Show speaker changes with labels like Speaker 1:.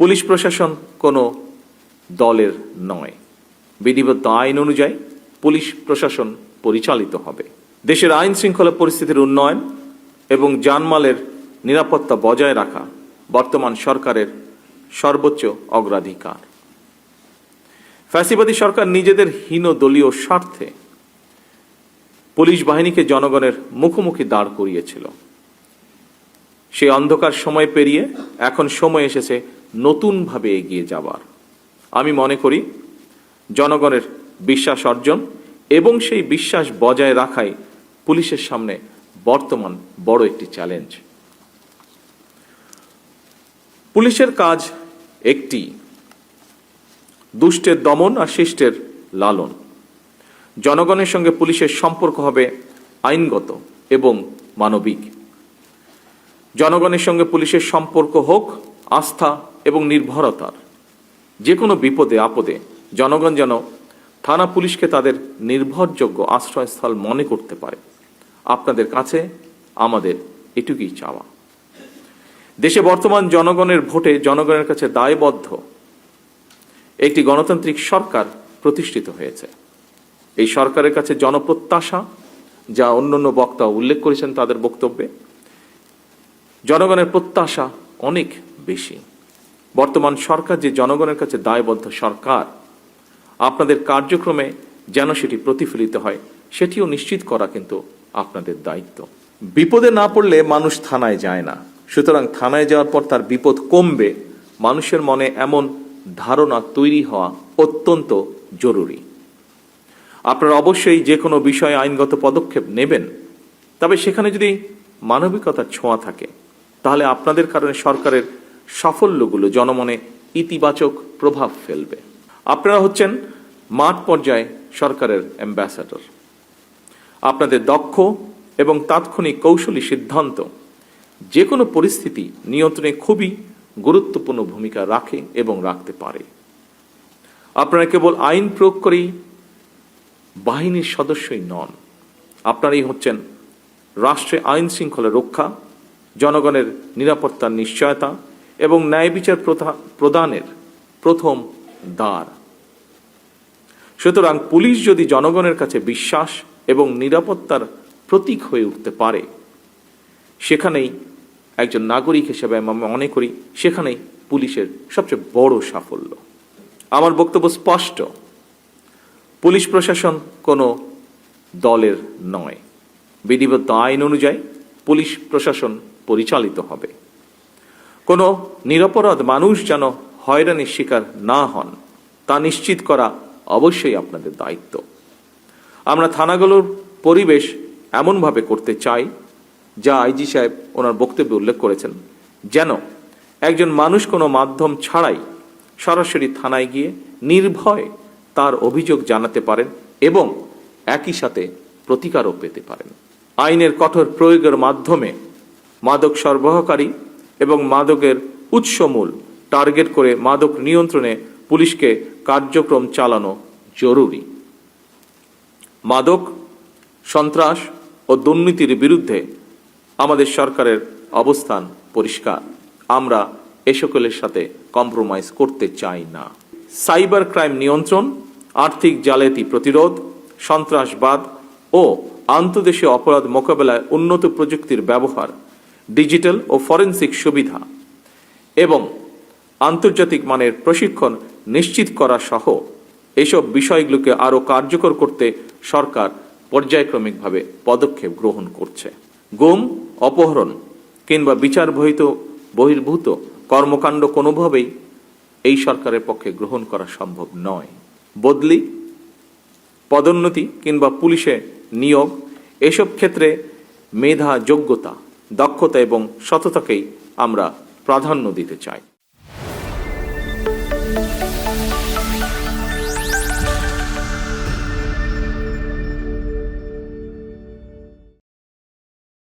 Speaker 1: Police প্রশাসন কোনো দলের নয়। বিধিবদ্ধ আইন অনুযায়ী পুলিশ প্রশাসন পরিচালিত হবে। দেশের আইন শৃঙ্খলা পরিস্থিতির উন্নয়ন এবং জানমালের নিরাপত্তা বজায় রাখা বর্তমান সরকারের সর্বোচ্চ অগ্রাধিকার। ফ্যাসিবাদী সরকার নিজেদের হীন দলীয় স্বার্থে পুলিশ বাহিনীকে জনগণের মুখোমুখি দাঁড় করিয়েছিল। সেই অন্ধকার সময় পেরিয়ে এখন সময় এসেছে নতুনভাবে এগিয়ে যাবার। আমি মনে করি জনগণের বিশ্বাস অর্জন এবং সেই বিশ্বাস বজায় রাখাই পুলিশের সামনে বর্তমান বড় একটি চ্যালেঞ্জ। পুলিশের কাজ একটি, দুষ্টের দমন আর শিষ্টের লালন। জনগণের সঙ্গে পুলিশের সম্পর্ক হবে আইনগত এবং মানবিক। জনগণের সঙ্গে পুলিশের সম্পর্ক হোক আস্থা এবং নির্ভরতার। যে কোনো বিপদে আপদে জনগণ যেন থানা পুলিশকে তাদের নির্ভরযোগ্য আশ্রয়স্থল মনে করতে পারে। আপনাদের কাছে আমাদের এটুকুই চাওয়া। দেশে বর্তমান জনগণের ভোটে জনগণের কাছে দায়বদ্ধ একটি গণতান্ত্রিক সরকার প্রতিষ্ঠিত হয়েছে। এই সরকারের কাছে জনপ্রত্যাশা, যা অন্যান্য বক্তা উল্লেখ করেছেন তাদের বক্তব্যে, জনগণের প্রত্যাশা অনেক বেশি। বর্তমান সরকার যে জনগণের কাছে দায়বদ্ধ সরকার, আপনাদের কার্যক্রমে যেন সেটি প্রতিফলিত হয় সেটিও নিশ্চিত করা কিন্তু আপনাদের দায়িত্ব। বিপদে না পড়লে মানুষ থানায় যায় না, সুতরাং থানায় যাওয়ার পর তার বিপদ কমবে, মানুষের মনে এমন ধারণা তৈরি হওয়া অত্যন্ত জরুরি। আপনারা অবশ্যই যে কোনো বিষয়ে আইনগত পদক্ষেপ নেবেন, তবে সেখানে যদি মানবিকতার ছোঁয়া থাকে তাহলে আপনাদের কারণে সরকারের সাফল্যগুলো জনমনে ইতিবাচক প্রভাব ফেলবে। আপনারা হচ্ছেন মাঠ পর্যায়ে সরকারের অ্যাম্বাসাডর। আপনাদের দক্ষ এবং তাৎক্ষণিক কৌশলী সিদ্ধান্ত যে কোনো পরিস্থিতি নিয়ন্ত্রণে খুবই গুরুত্বপূর্ণ ভূমিকা রাখে এবং রাখতে পারে। আপনারা কেবল আইন প্রয়োগ করেই বাহিনীর সদস্যই নন, আপনারাই হচ্ছেন রাষ্ট্রে আইন শৃঙ্খলা রক্ষা, জনগণের নিরাপত্তার নিশ্চয়তা এবং ন্যায় বিচার প্রদানের প্রথম দ্বার। সুতরাং পুলিশ যদি জনগণের কাছে বিশ্বাস এবং নিরাপত্তার প্রতীক হয়ে উঠতে পারে, সেখানেই একজন নাগরিক হিসেবে আমি মনে করি সেখানেই পুলিশের সবচেয়ে বড় সাফল্য। আমার বক্তব্য স্পষ্ট, পুলিশ প্রশাসন কোনো দলের নয়। বিধিবদ্ধ আইন অনুযায়ী পুলিশ প্রশাসন পরিচালিত হবে। কোনো নিরপরাধ মানুষ যেন হয়রানির শিকার না হন তা নিশ্চিত করা অবশ্যই আপনাদের দায়িত্ব। আমরা থানাগুলোর পরিবেশ এমনভাবে করতে চাই, যা আইজি সাহেব ওনার বক্তব্যে উল্লেখ করেছেন, যেন একজন মানুষ কোনো মাধ্যম ছাড়াই সরাসরি থানায় গিয়ে নির্ভয়ে তার অভিযোগ জানাতে পারেন এবং একই সাথে প্রতিকারও পেতে পারেন। আইনের কঠোর প্রয়োগের মাধ্যমে মাদক সরবরাহকারী এবং মাদকের উৎসমূল টার্গেট করে মাদক নিয়ন্ত্রণে পুলিশকে কার্যক্রম চালানো জরুরি। মাদক, সন্ত্রাস ও দুর্নীতির বিরুদ্ধে আমাদের সরকারের অবস্থান পরিষ্কার। আমরা এ সকলের সাথে কম্প্রোমাইজ করতে চাই না। সাইবার ক্রাইম নিয়ন্ত্রণ, আর্থিক জালিয়াতি প্রতিরোধ, সন্ত্রাসবাদ ও আন্তর্দেশীয় অপরাধ মোকাবেলায় উন্নত প্রযুক্তির ব্যবহার, ডিজিটাল ও ফরেনসিক সুবিধা এবং আন্তর্জাতিক মানের প্রশিক্ষণ নিশ্চিত করা সহ এসব বিষয়গুলোকে আরও কার্যকর করতে সরকার পর্যায়ক্রমিকভাবে পদক্ষেপ গ্রহণ করছে। গুম, অপহরণ কিংবা বিচার বহির্ভূত কর্মকাণ্ড কোনোভাবেই এই সরকারের পক্ষে গ্রহণ করা সম্ভব নয়। বদলি, পদোন্নতি কিংবা পুলিশে নিয়োগ, এসব ক্ষেত্রে মেধা, যোগ্যতা, দক্ষতা এবং সততাকেই আমরা প্রাধান্য দিতে চাই।